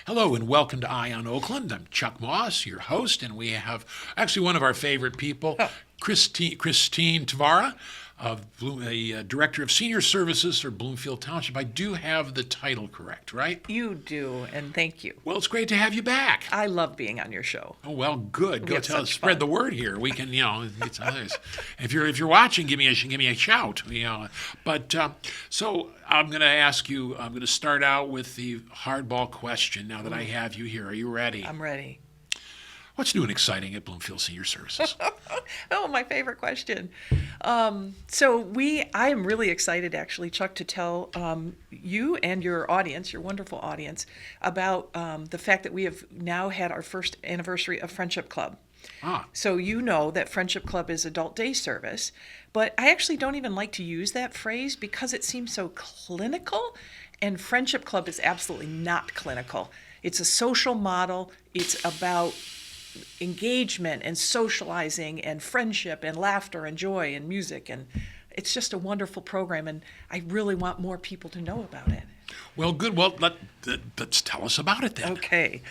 Hello and welcome to Eye on Oakland. I'm Chuck Moss, your host, and we have actually one of our favorite people, Christine Tvaroha, the Director of Senior Services for Bloomfield Township. I do have the title correct, right? You do, and thank you. Well, it's great to have you back. I love being on your show. Oh, well, good. Go have tell us, such spread fun. the word here. We can, it's others. If you're watching, give me a shout. But so I'm going to ask you. I'm going to start out with the hardball question. Now that I have you here, are you ready? I'm ready. What's new and exciting at Bloomfield Senior Services? Oh, my favorite question. I am really excited, actually, Chuck, to tell you and your audience, your wonderful audience, about the fact that we have now had our first anniversary of Friendship Club. So you know that Friendship Club is adult day service, but I actually don't even like to use that phrase because it seems so clinical, and Friendship Club is absolutely not clinical. It's a social model. It's about engagement and socializing and friendship and laughter and joy and music, and it's just a wonderful program, and I really want more people to know about it. Well, good. Well, let's tell us about it then. Okay.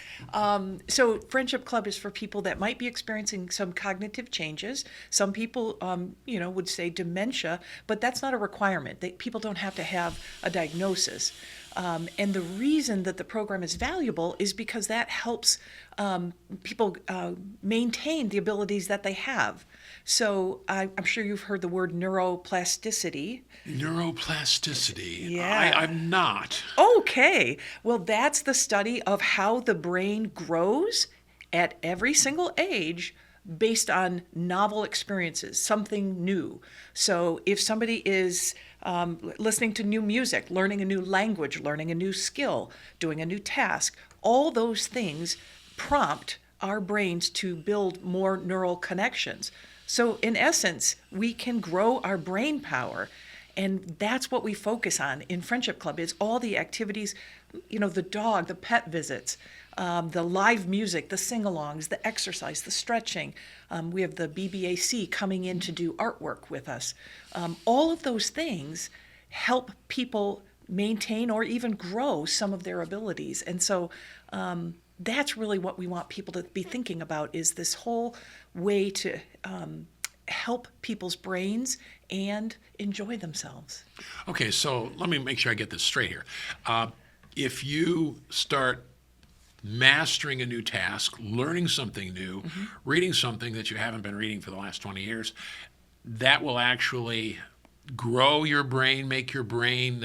So Friendship Club is for people that might be experiencing some cognitive changes. Some people, would say dementia, but that's not a requirement. People don't have to have a diagnosis. And the reason that the program is valuable is because that helps people maintain the abilities that they have. So I'm sure you've heard the word neuroplasticity. Neuroplasticity. Yeah. I'm not. Okay. Well, that's the study of how the brain grows at every single age based on novel experiences, something new. So if somebody is listening to new music, learning a new language, learning a new skill, doing a new task, all those things prompt our brains to build more neural connections. So in essence, we can grow our brain power. And that's what we focus on in Friendship Club is all the activities, the dog, the pet visits, the live music, the sing-alongs, the exercise, the stretching. We have the BBAC coming in to do artwork with us. All of those things help people maintain or even grow some of their abilities. And so that's really what we want people to be thinking about is this whole way to help people's brains and enjoy themselves. Okay, so let me make sure I get this straight here. If you start mastering a new task, learning something new, reading something that you haven't been reading for the last 20 years, that will actually grow your brain, make your brain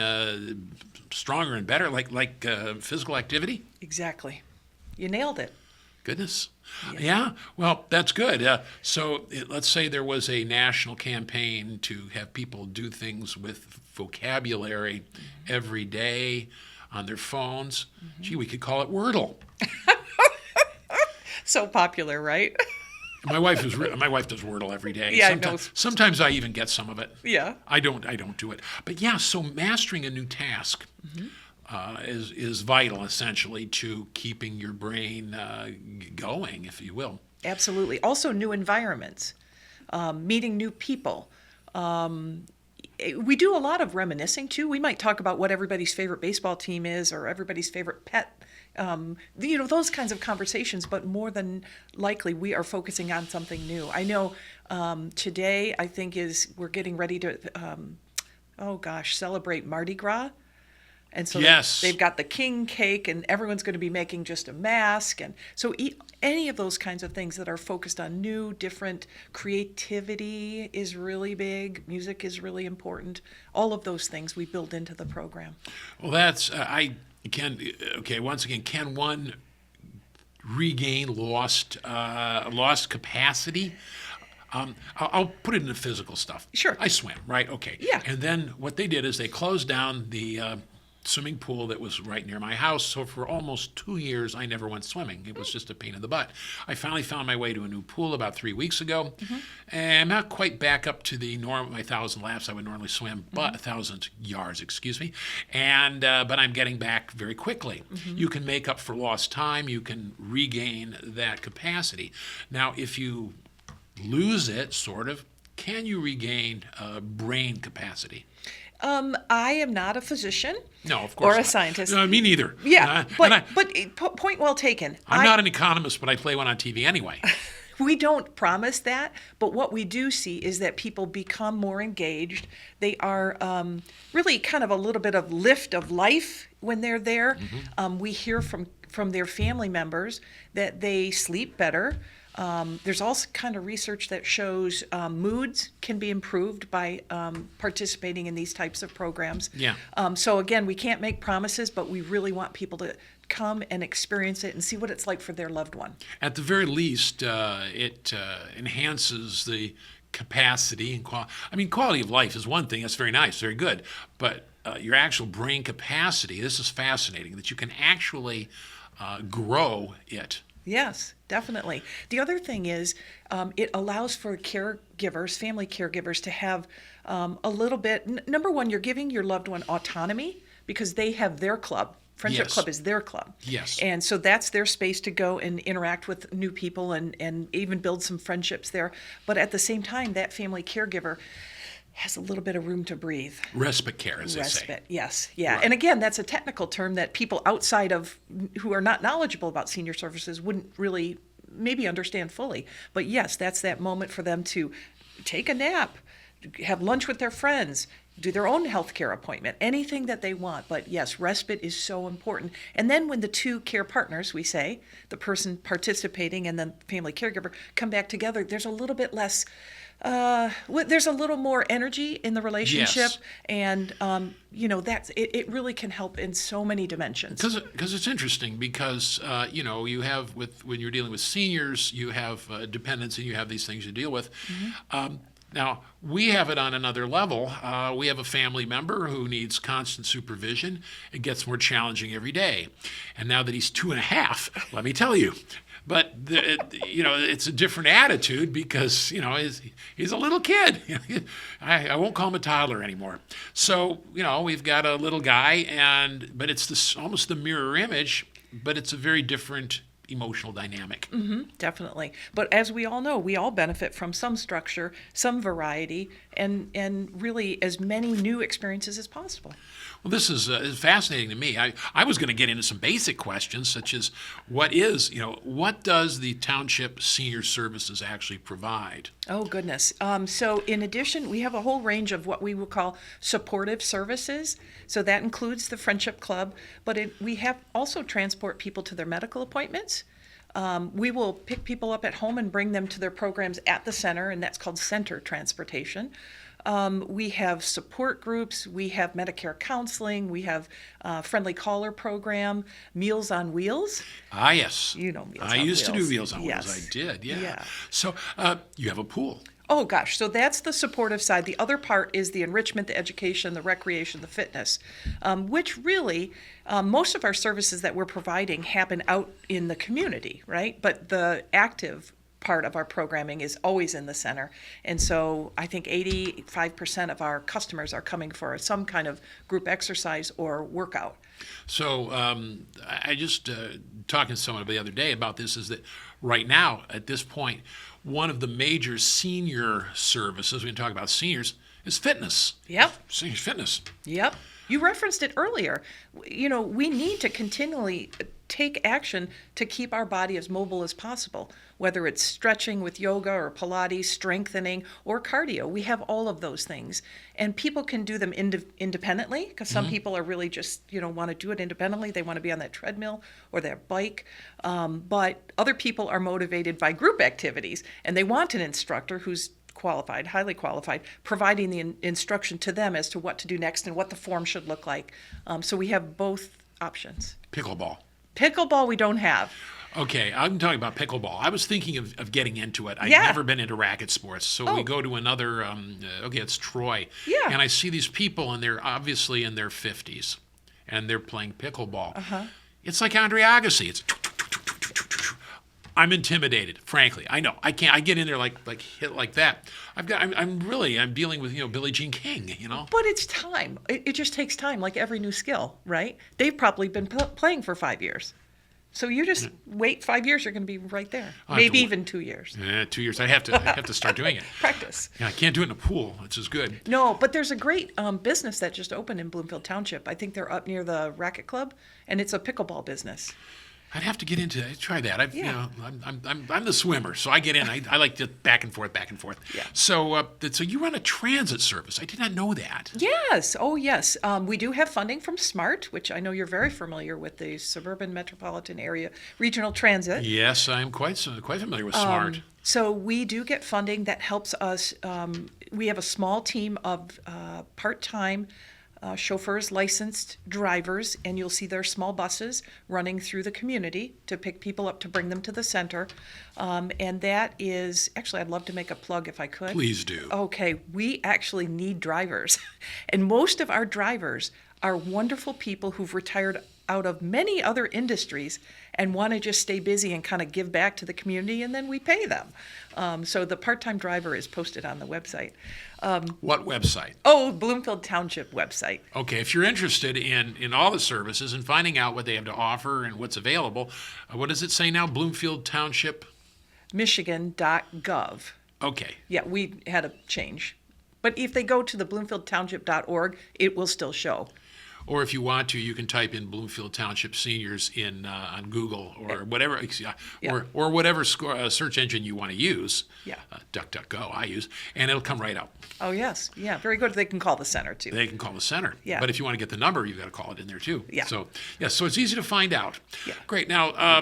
stronger and better, like physical activity? Exactly. You nailed it. Goodness. Yeah, well, that's good. Let's say there was a national campaign to have people do things with vocabulary every day on their phones. Gee, we could call it Wordle. So popular, right? My wife does Wordle every day. Yeah, I know. Sometimes I even get some of it. Yeah. I don't do it. But yeah, so mastering a new task is vital, essentially, to keeping your brain going, if you will. Absolutely. Also, new environments, meeting new people. We do a lot of reminiscing, too. We might talk about what everybody's favorite baseball team is or everybody's favorite pet, those kinds of conversations. But more than likely, we are focusing on something new. I know today, I think, we're getting ready to, celebrate Mardi Gras. And so yes. they've got the king cake, and everyone's going to be making just a mask. And so any of those kinds of things that are focused on new, different creativity is really big. Music is really important. All of those things we build into the program. Well, that's, once again, can one regain lost capacity? I'll put it into physical stuff. Sure. I swam, right? Okay. Yeah. And then what they did is they closed down the swimming pool that was right near my house. So for almost 2 years, I never went swimming. It was just a pain in the butt. I finally found my way to a new pool about 3 weeks ago. And I'm not quite back up to the my 1,000 laps I would normally swim, but 1,000 yards, excuse me. And but I'm getting back very quickly. You can make up for lost time. You can regain that capacity. Now, if you lose it, sort of, can you regain brain capacity? I am not a physician. No, of course or a not. scientist. No, me neither. Yeah, And I, but point well taken. I'm not an economist, but I play one on TV anyway. We don't promise that, but what we do see is that people become more engaged. They are really kind of a little bit of lift of life when they're there. We hear from their family members that they sleep better. There's also kind of research that shows moods can be improved by participating in these types of programs. Yeah. So again, we can't make promises, but we really want people to come and experience it and see what it's like for their loved one. At the very least, it enhances the capacity and quality of life is one thing. That's very nice, very good. But your actual brain capacity, this is fascinating, that you can actually grow it. Yes, definitely. The other thing is it allows for caregivers, family caregivers, to have a little bit. Number one, you're giving your loved one autonomy because they have their club. Friendship Yes. Club is their club. Yes. And so that's their space to go and interact with new people and even build some friendships there. But at the same time, that family caregiver has a little bit of room to breathe. Respite care, as they say. Respite, yes, yeah. Right. And again, that's a technical term that people outside of who are not knowledgeable about senior services wouldn't really maybe understand fully. But yes, that's that moment for them to take a nap, have lunch with their friends, do their own healthcare appointment, anything that they want. But yes, respite is so important. And then when the two care partners, we say, the person participating and the family caregiver, come back together, there's a little bit less there's a little more energy in the relationship, Yes. and that's it really can help in so many dimensions. Because it's interesting because you have when you're dealing with seniors, you have dependents and you have these things you deal with. Now, we have it on another level. We have a family member who needs constant supervision. It gets more challenging every day. And now that he's 2.5, let me tell you. But, it's a different attitude because, he's a little kid. I won't call him a toddler anymore. So, we've got a little guy, but it's almost the mirror image, but it's a very different emotional dynamic. Definitely. But as we all know, we all benefit from some structure, some variety, and really as many new experiences as possible. Well, this is fascinating to me. I was going to get into some basic questions, such as what does the Township Senior Services actually provide? Oh, goodness. So in addition, we have a whole range of what we would call supportive services. So that includes the Friendship Club, but we have also transport people to their medical appointments. We will pick people up at home and bring them to their programs at the center, and that's called center transportation. We have support groups, we have Medicare counseling, we have friendly caller program, Meals on Wheels. Ah, yes. You know Meals I on used to do Wheels. Meals on Yes. Wheels. I did, yeah. Yeah. So you have a pool. Oh gosh, so that's the supportive side. The other part is the enrichment, the education, the recreation, the fitness, which really, most of our services that we're providing happen out in the community, right? But the active part of our programming is always in the center. And so I think 85% of our customers are coming for some kind of group exercise or workout. So I just talking to someone the other day about this is that right now, at this point, one of the major senior services, we can talk about seniors, is fitness. Yep. Senior fitness. Yep. You referenced it earlier. We need to continually take action to keep our body as mobile as possible, whether it's stretching with yoga or Pilates, strengthening, or cardio. We have all of those things. And people can do them independently, because some people are really just, want to do it independently. They want to be on that treadmill or that bike. But other people are motivated by group activities, and they want an instructor who's qualified, highly qualified, providing the instruction to them as to what to do next and what the form should look like. So we have both options. Pickleball. Pickleball we don't have. Okay, I'm talking about pickleball. I was thinking of getting into it. I've Yeah. never been into racket sports. So we Oh. go to another, it's Troy. Yeah. And I see these people, and they're obviously in their 50s, and they're playing pickleball. Uh-huh. It's like Andre Agassi. It's I'm intimidated, frankly. I know. I can't. I get in there like hit like that. I'm dealing with Billie Jean King. But it's time. It just takes time, like every new skill, right? They've probably been playing for 5 years. So you just wait 5 years, you're going to be right there. I'll have to Maybe wa- even 2 years. 2 years. I have to start doing it. Practice. Yeah, I can't do it in a pool. It's as good. No, but there's a great business that just opened in Bloomfield Township. I think they're up near the Racket Club, and it's a pickleball business. I'd have to get into it. Try that. Yeah. I'm the swimmer, so I get in. I like to back and forth. Yeah. So you run a transit service. I did not know that. Yes. Oh, yes. We do have funding from SMART, which I know you're very familiar with, the Suburban Metropolitan Area Regional Transit. Yes, I'm quite familiar with SMART. So we do get funding that helps us. We have a small team of part-time chauffeurs, licensed drivers, and you'll see their small buses running through the community to pick people up to bring them to the center. And that is, actually, I'd love to make a plug if I could. Please do. Okay, we actually need drivers. And most of our drivers are wonderful people who've retired out of many other industries and want to just stay busy and kind of give back to the community, and then we pay them. So the part-time driver is posted on the website. What website? Oh, Bloomfield Township website. Okay, if you're interested in all the services and finding out what they have to offer and what's available, what does it say now? Bloomfield Township? Michigan.gov. Okay. Yeah, we had a change. But if they go to the bloomfieldtownship.org, it will still show. Or if you want to, you can type in Bloomfield Township Seniors in on Google or whatever, or whatever search engine you want to use. Yeah. DuckDuckGo I use, and it'll come right out. Oh, yes. Yeah, very good. They can call the center, too. They can call the center. Yeah. But if you want to get the number, you've got to call it in there, too. Yeah. So it's easy to find out. Yeah. Great. Now,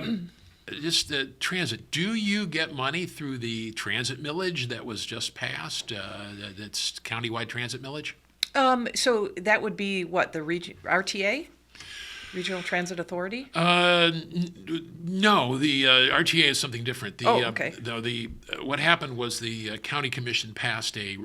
just the transit. Do you get money through the transit millage that was just passed? That's countywide transit millage? So that would be what, the RTA? Regional Transit Authority? No, the RTA is something different. Okay. What happened was the county commission passed a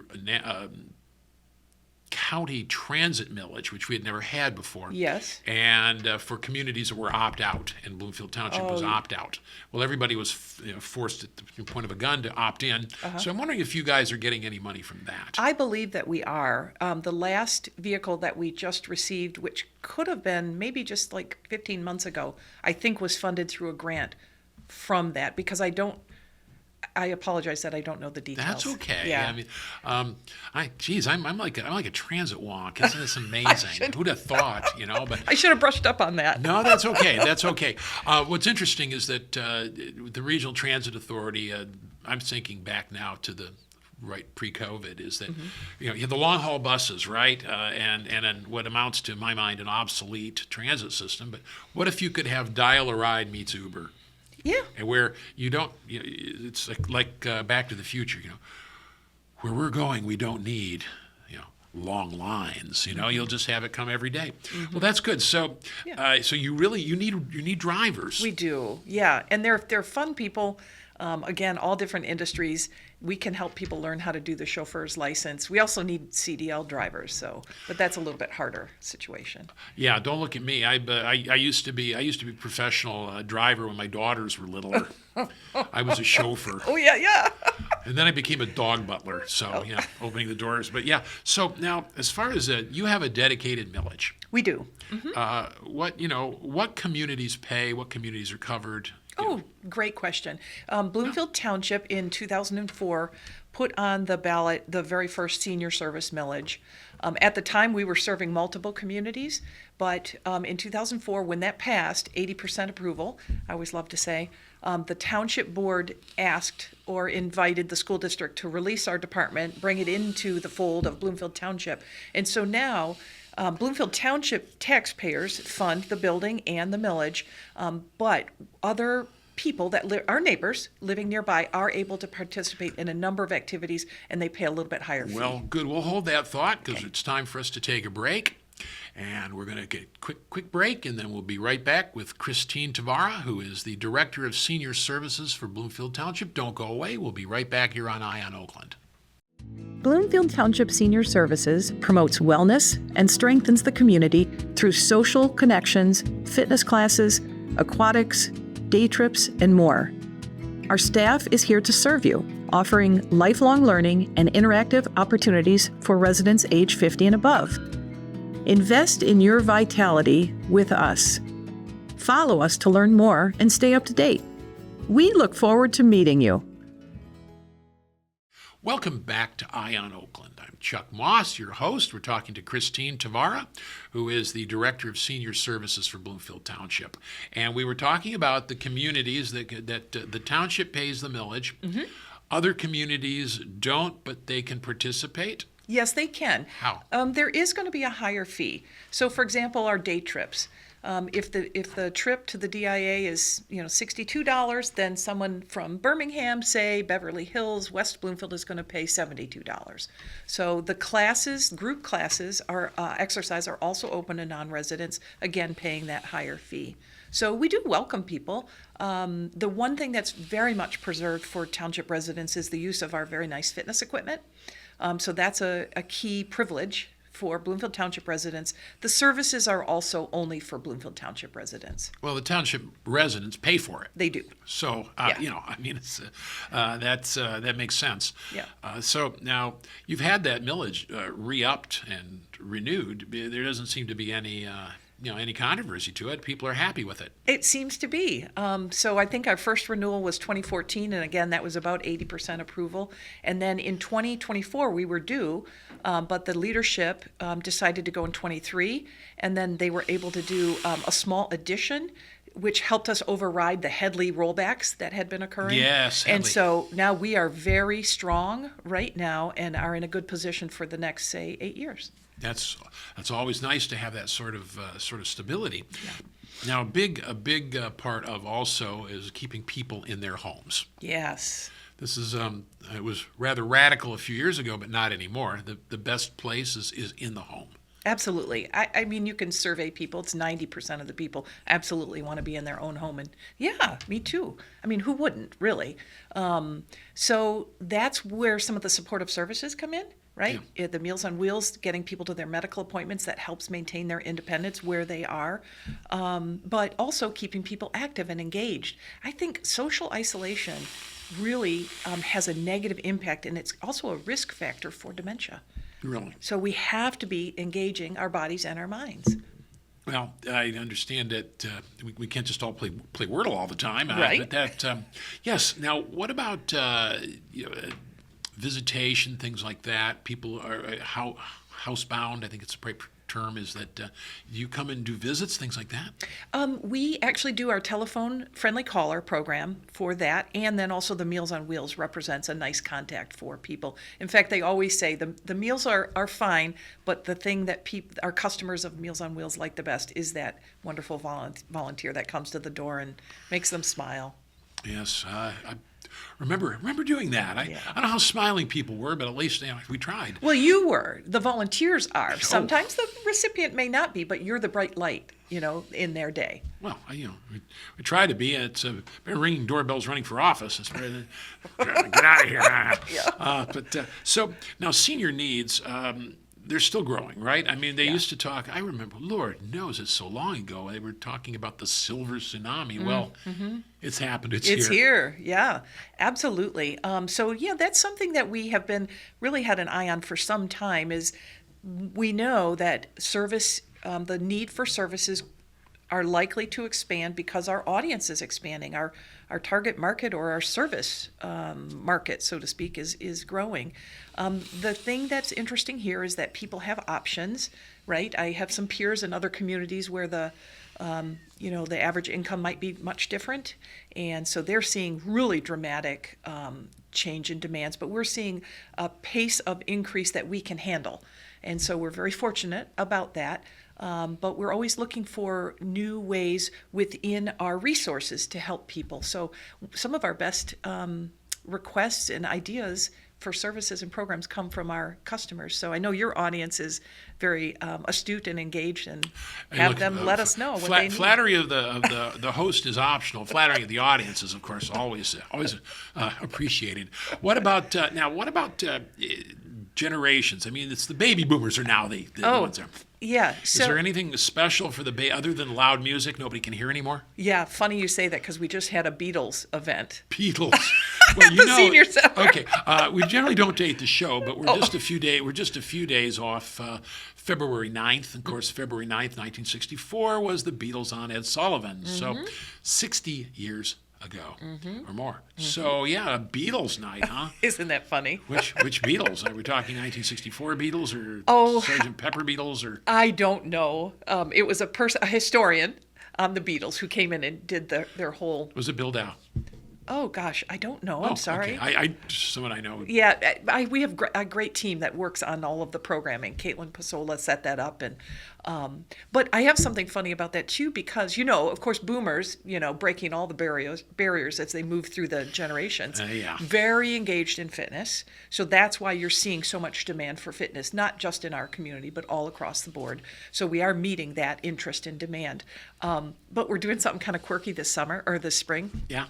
county transit millage, which we had never had before. Yes. And for communities that were opt-out, and Bloomfield Township was opt-out. Well, everybody was forced at the point of a gun to opt in. So I'm wondering if you guys are getting any money from that. I believe that we are. The last vehicle that we just received, which could have been maybe just like 15 months ago, I think was funded through a grant from that, because I apologize that I don't know the details. That's okay. Yeah. I mean, I'm like a transit wonk. Isn't this amazing? Who'd have thought? But I should have brushed up on that. no, that's okay. That's okay. What's interesting is that the Regional Transit Authority. I'm thinking back now to the pre-COVID, is that you have the long haul buses, right? And what amounts to, in my mind, an obsolete transit system. But what if you could have Dial a Ride meets Uber? Yeah. And where you don't, it's like Back to the Future, where we're going, we don't need, long lines. You'll just have it come every day. Well, that's good. So, so you need drivers. We do, yeah, and they're fun people. Again, all different industries. We can help people learn how to do the chauffeur's license. We also need CDL drivers, but that's a little bit harder situation. Yeah, don't look at me. I used to be a professional driver when my daughters were littler. I was a chauffeur. Oh yeah. And then I became a dog butler. So opening the doors. But yeah. So now, as far as you have a dedicated millage. We do. What communities pay? What communities are covered? Oh, great question. Bloomfield Township in 2004 put on the ballot the very first senior service millage. At the time, we were serving multiple communities, but in 2004, when that passed, 80% approval, I always love to say, the township board asked or invited the school district to release our department, bring it into the fold of Bloomfield Township. And so now, Bloomfield Township taxpayers fund the building and the millage, but other people that our neighbors living nearby are able to participate in a number of activities, and they pay a little bit higher fee. Well, good. We'll hold that thought, because it's time for us to take a break. And we're going to get a quick break, and then we'll be right back with Christine Tvaroha, who is the Director of Senior Services for Bloomfield Township. Don't go away. We'll be right back here on Eye on Oakland. Bloomfield Township Senior Services promotes wellness and strengthens the community through social connections, fitness classes, aquatics, day trips, and more. Our staff is here to serve you, offering lifelong learning and interactive opportunities for residents age 50 and above. Invest in your vitality with us. Follow us to learn more and stay up to date. We look forward to meeting you. Welcome back to Eye on Oakland. I'm Chuck Moss, your host. We're talking to Christine Tvaroha, who is the Director of Senior Services for Bloomfield Township. And we were talking about the communities that the township pays the millage. Mm-hmm. Other communities don't, but they can participate. Yes, they can. How? There is going to be a higher fee. So, for example, our day trips. If the trip to the DIA is $62, then someone from Birmingham, say Beverly Hills, West Bloomfield is going to pay $72. So the classes, group classes, exercise are also open to non-residents, again paying that higher fee. So we do welcome people. The one thing that's very much preserved for township residents is the use of our very nice fitness equipment. So that's a key privilege for Bloomfield Township residents. The services are also only for Bloomfield Township residents. Well, the township residents pay for it. They do. So, it's that makes sense. Yeah. So now you've had that millage re-upped and renewed. There doesn't seem to be any controversy to it. People are happy with it. It seems to be. So I think our first renewal was 2014, and again, that was about 80% approval. And then in 2024, we were due, but the leadership decided to go in 23, and then they were able to do a small addition, which helped us override the Headley rollbacks that had been occurring. Yes, Headley. And so now we are very strong right now and are in a good position for the next, say, 8 years. That's always nice to have that sort of stability. Yeah. Now, a big part of also is keeping people in their homes. Yes. This is it was rather radical a few years ago, but not anymore. The best place is in the home. Absolutely. I mean, you can survey people. It's 90% of the people absolutely want to be in their own home. And yeah, me too. I mean, who wouldn't, really? So that's where some of the supportive services come in, right? Yeah. The Meals on Wheels, getting people to their medical appointments, that helps maintain their independence where they are, but also keeping people active and engaged. I think social isolation really has a negative impact, and it's also a risk factor for dementia. Really? So we have to be engaging our bodies and our minds. Well, I understand that we can't just all play Wordle all the time. Right. But that, yes. Now, what about visitation, things like that? People are housebound. I think it's the right term. Is that you come and do visits, things like that? We actually do our telephone friendly caller program for that, and then also the Meals on Wheels represents a nice contact for people. In fact, they always say the meals are fine, but the thing that our customers of Meals on Wheels like the best is that wonderful volunteer that comes to the door and makes them smile. Yes, I remember doing that. I don't know how smiling people were, but at least we tried. Well, you were. The volunteers are. Sometimes the recipient may not be, but you're the bright light, in their day. Well, we try to be. It's been ringing doorbells, running for office. It's better get out of here. Yeah. So now senior needs. They're still growing, right? I mean, they used to talk, I remember, Lord knows it's so long ago, they were talking about the silver tsunami. Well, it's happened. It's here. Yeah, absolutely. So, that's something that we have really had an eye on for some time, is we know that the need for services are likely to expand because our audience is expanding. Our target market, or our service market, so to speak, is growing. The thing that's interesting here is that people have options, right? I have some peers in other communities where the average income might be much different, and so they're seeing really dramatic change in demands, but we're seeing a pace of increase that we can handle, and so we're very fortunate about that. But we're always looking for new ways within our resources to help people. So some of our best requests and ideas for services and programs come from our customers. So I know your audience is very astute and engaged, and have them let us know what they need. Flattery of the host is optional. Flattery of the audience is, of course, always appreciated. What about generations. I mean, it's the baby boomers are now the ones there. Yeah. Is there anything special for the other than loud music nobody can hear anymore? Yeah, funny you say that because we just had a Beatles event. Beatles. Well, At the senior center. Okay, we generally don't date the show, but we're just a few days off February 9th. Of course, February 9th, 1964 was the Beatles on Ed Sullivan. So 60 years ago or more. So yeah, a Beatles night, huh? Isn't that funny? Which Beatles? Are we talking 1964 Beatles or Sgt. Pepper Beatles or? I don't know. It was a historian on the Beatles who came in and did their whole. Was it Bill Dow? Oh gosh, I don't know. I'm sorry. Okay. I someone I know. Yeah, we have a great team that works on all of the programming. Caitlin Pasola set that up, and but I have something funny about that too because of course, boomers, breaking all the barriers as they move through the generations. Yeah. Very engaged in fitness, so that's why you're seeing so much demand for fitness, not just in our community, but all across the board. So we are meeting that interest and demand. But we're doing something kind of quirky this spring. Yeah.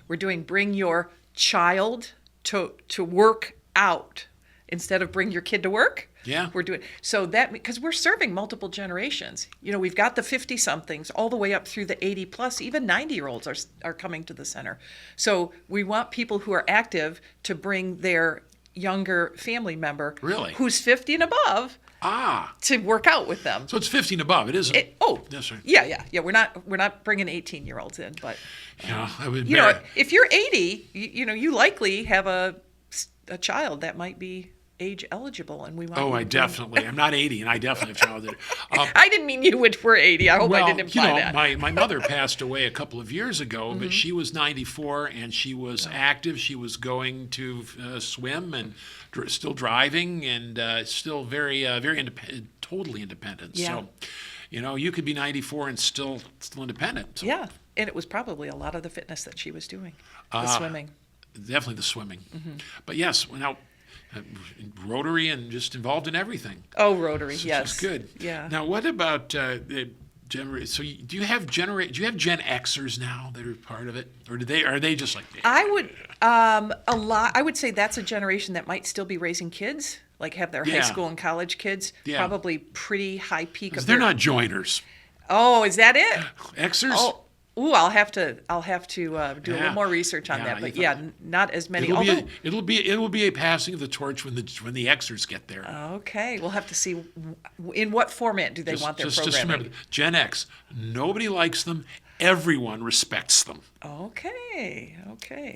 We're doing bring your child to work out instead of bring your kid to work. Yeah. We're doing so that because we're serving multiple generations. We've got the 50 somethings all the way up through the 80 plus, even 90-year-olds are coming to the center. So we want people who are active to bring their younger family member who's 50 and above to work out with them. So it's 50 and above. It isn't. That's right. Yeah. We're not bringing 18-year-olds in, but if you're 80, you likely have a child that might be age eligible, and we want. I'm not 80, and I definitely have child. I didn't mean you were 80. I hope I didn't imply that. My mother passed away a couple of years ago, but she was 94, and she was active. She was going to swim and still driving, and still very independent, totally independent. Yeah. So, you could be 94 and still independent. So. Yeah, and it was probably a lot of the fitness that she was doing, the swimming. Definitely the swimming. But yes, now. Rotary and just involved in everything. Oh, Rotary, so, yes. That's good. Yeah. Now, what about so do you have Gen Xers now that are part of it, or are they just like? I would I would say that's a generation that might still be raising kids, like have their high school and college kids. Yeah. Probably pretty high peak of. They're not joiners. Oh, is that it? Xers. Oh. Ooh, I'll have to do a little more research on that. But not as many. It'll be a passing of the torch when the Xers get there. Okay, we'll have to see in what format do they want their programming. Just remember, Gen X. Nobody likes them. Everyone respects them. Okay.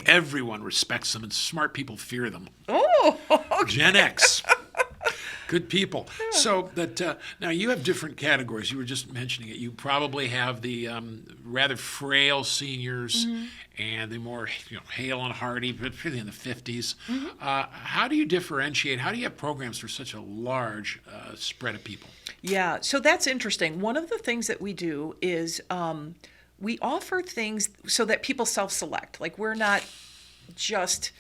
Everyone respects them, and smart people fear them. Oh, okay. Gen X. Good people. So that now you have different categories. You were just mentioning it. You probably have the rather frail seniors and the more hale and hearty, but particularly in the 50s. How do you differentiate? How do you have programs for such a large spread of people? Yeah, so that's interesting. One of the things that we do is we offer things so that people self-select. Like we're not just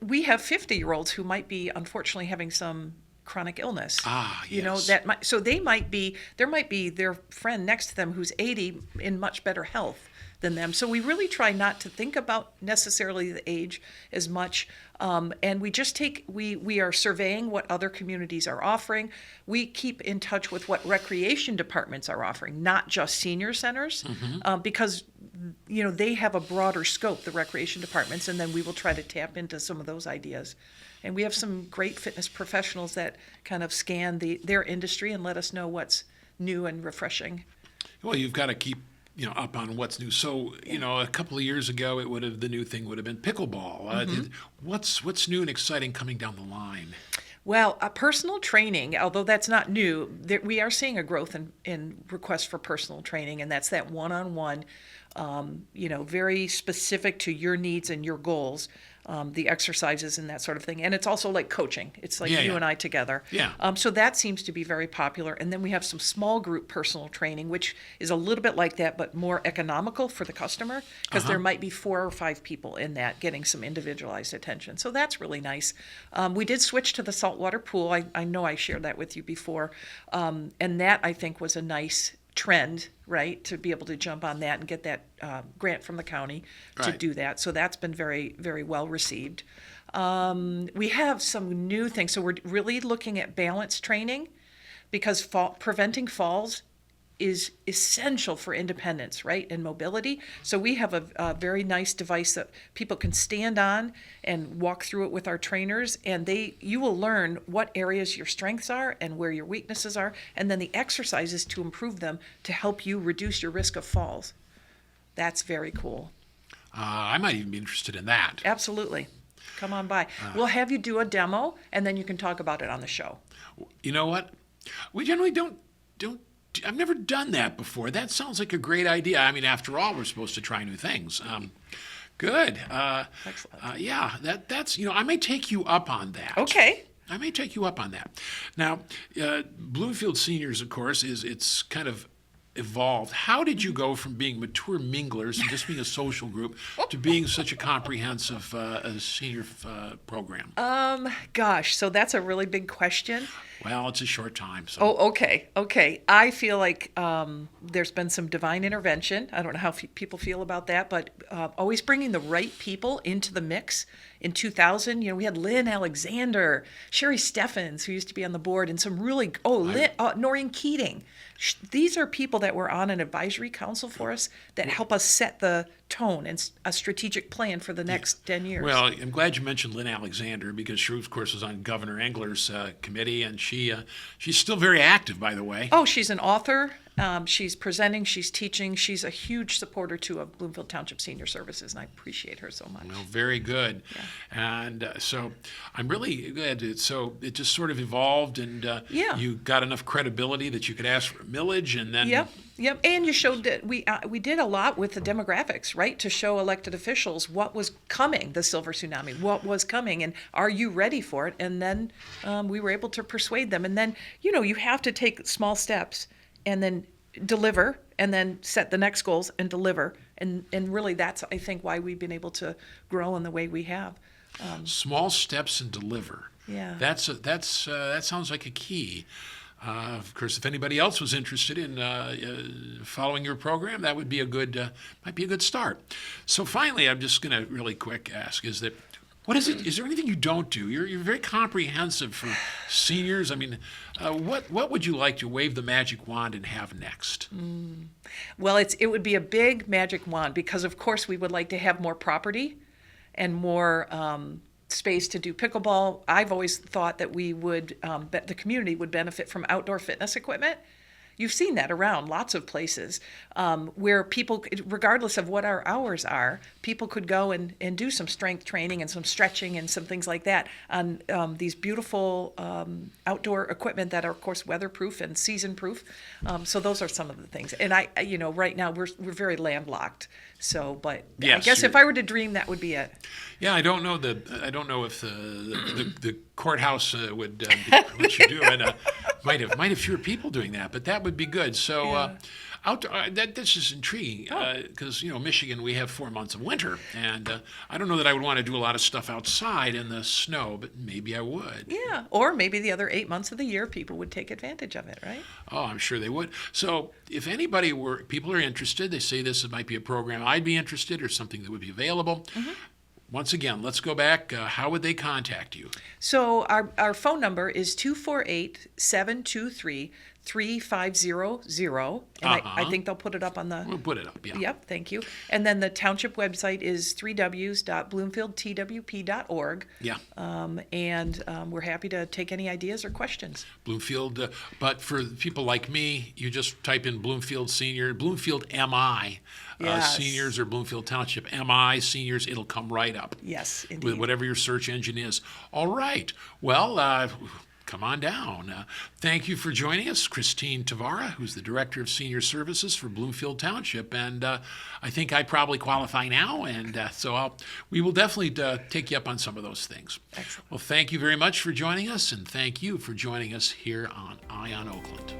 we have 50-year-olds who might be unfortunately having some chronic illness. Yes. There might be their friend next to them who's 80 in much better health than them. So we really try not to think about necessarily the age as much. And we just we are surveying what other communities are offering. We keep in touch with what recreation departments are offering, not just senior centers, because they have a broader scope, the recreation departments, and then we will try to tap into some of those ideas. And we have some great fitness professionals that kind of scan their industry and let us know what's new and refreshing. Well, you've got to keep up on what's new. So a couple of years ago, the new thing would have been pickleball. What's new and exciting coming down the line? Well, personal training, although that's not new, we are seeing a growth in requests for personal training, and that's that one-on-one, very specific to your needs and your goals. The exercises and that sort of thing. And it's also like coaching. It's like you and I together. Yeah. So that seems to be very popular. And then we have some small group personal training, which is a little bit like that, but more economical for the customer, because there might be 4 or 5 people in that getting some individualized attention. So that's really nice. We did switch to the saltwater pool. I know I shared that with you before. And that, I think, was a nice trend, right, to be able to jump on that and get that grant from the county to do that. So that's been very, very well received. We have some new things. So we're really looking at balance training because preventing falls is essential for independence, right, and mobility. So we have a very nice device that people can stand on and walk through it with our trainers, and you will learn what areas your strengths are and where your weaknesses are, and then the exercises to improve them to help you reduce your risk of falls. That's very cool. I might even be interested in that. Absolutely. Come on by. We'll have you do a demo, and then you can talk about it on the show. You know what? We generally don't. I've never done that before. That sounds like a great idea. I mean, after all, we're supposed to try new things. Good. Excellent. Yeah, that's, I may take you up on that. Okay. I may take you up on that. Now, Bloomfield Seniors, of course, it's kind of evolved. How did you go from being mature minglers and just being a social group to being such a comprehensive senior program? Gosh, so that's a really big question. Well, it's a short time. So. Oh, okay. I feel like there's been some divine intervention. I don't know how people feel about that, but always bringing the right people into the mix. In 2000, we had Lynn Alexander, Sherry Steffens, who used to be on the board, and some really, Noreen Keating. These are people that were on an advisory council for us that help us set the tone and a strategic plan for the next 10 years. Well, I'm glad you mentioned Lynn Alexander because she, of course, was on Governor Engler's committee, and she's still very active, by the way. Oh, she's an author. She's presenting, she's teaching. She's a huge supporter, too, of Bloomfield Township Senior Services, and I appreciate her so much. Well, very good. Yeah. And so I'm really glad. So it just sort of evolved, and you got enough credibility that you could ask for a millage, and then... Yep. And you showed that we did a lot with the demographics, right, to show elected officials what was coming, the silver tsunami, what was coming, and are you ready for it? And then we were able to persuade them. And then, you have to take small steps and then deliver and then set the next goals and deliver. And really that's, I think, why we've been able to grow in the way we have. Small steps and deliver. Yeah. That sounds like a key. Of course, if anybody else was interested in following your program, that would be might be a good start. So finally, I'm just going to really quick ask: what is it? Is there anything you don't do? You're very comprehensive for seniors. I mean, what would you like to wave the magic wand and have next? Well, it would be a big magic wand because, of course, we would like to have more property and more space to do pickleball. I've always thought that the community would benefit from outdoor fitness equipment. You've seen that around lots of places where people, regardless of what our hours are, people could go and do some strength training and some stretching and some things like that on these beautiful outdoor equipment that are, of course, weatherproof and season-proof. So those are some of the things. And right now we're very landlocked. So, but yes, I guess if I were to dream, that would be it. Yeah, I don't know if the courthouse would let you do it. Might have fewer people doing that, but that would be good. So outdoor, this is intriguing because Michigan, we have 4 months of winter, and I don't know that I would want to do a lot of stuff outside in the snow, but maybe I would. Yeah, or maybe the other 8 months of the year, people would take advantage of it, right? Oh, I'm sure they would. So if people are interested, they say this might be a program I'd be interested or something that would be available. Mm-hmm. Once again, let's go back. How would they contact you? So our phone number is 248-723-3500. And I think they'll put it up on the... We'll put it up, yeah. Yep, thank you. And then the township website is 3ws.bloomfieldtwp.org. Yeah. And we're happy to take any ideas or questions. Bloomfield, but for people like me, you just type in Bloomfield Senior, Bloomfield MI. Yes. Seniors or Bloomfield Township MI seniors, it'll come right up. Yes, indeed. With whatever your search engine is. All right. Well, come on down. Thank you for joining us, Christine Tvaroha, who's the Director of Senior Services for Bloomfield Township. And I think I probably qualify now, and so we will definitely take you up on some of those things. Excellent. Well, thank you very much for joining us, and thank you for joining us here on Eye on Oakland.